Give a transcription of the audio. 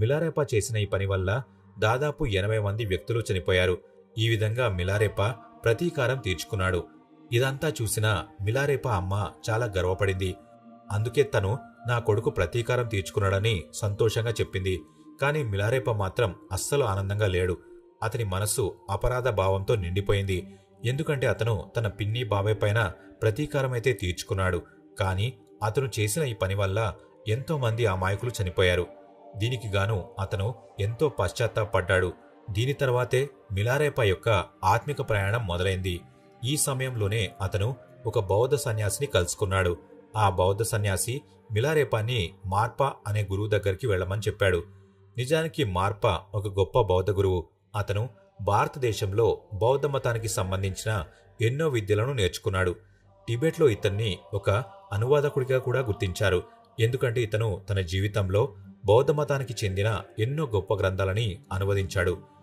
మిలారేపా చేసిన ఈ పని వల్ల దాదాపు 80 మంది వ్యక్తులు చనిపోయారు. ఈ విధంగా మిలారేపా ప్రతీకారం తీర్చుకున్నాడు. ఇదంతా చూసిన మిలారేపా అమ్మ చాలా గర్వపడింది. అందుకే తను నా కొడుకు ప్రతీకారం తీర్చుకున్నాడని సంతోషంగా చెప్పింది. కాని మిలారేపా మాత్రం అస్సలు ఆనందంగా లేడు. అతని మనస్సు అపరాధ భావంతో నిండిపోయింది. ఎందుకంటే అతను తన పిన్ని బాబాయ్ పైన ప్రతీకారమైతే తీర్చుకున్నాడు. కాని అతను చేసిన ఈ పని వల్ల ఎంతో మంది అమాయకులు చనిపోయారు. దీనికి గాను అతను ఎంతో పశ్చాత్తాపడ్డాడు. దీని తర్వాతే మిలారేపా యొక్క ఆత్మిక ప్రయాణం మొదలైంది. ఈ సమయంలోనే అతను ఒక బౌద్ధ సన్యాసిని కలుసుకున్నాడు. ఆ బౌద్ధ సన్యాసి మిలారేపాని మార్పా అనే గురువు దగ్గరికి వెళ్లమని చెప్పాడు. నిజానికి మార్పా ఒక గొప్ప బౌద్ధ గురువు. అతను భారతదేశంలో బౌద్ధ మతానికి సంబంధించిన ఎన్నో విద్యలను నేర్చుకున్నాడు. టిబెట్లో ఇతన్ని ఒక అనువాదకుడిగా కూడా గుర్తించారు. ఎందుకంటే ఇతను తన జీవితంలో బౌద్ధ మతానికి చెందిన ఎన్నో గొప్ప గ్రంథాలని అనువదించాడు.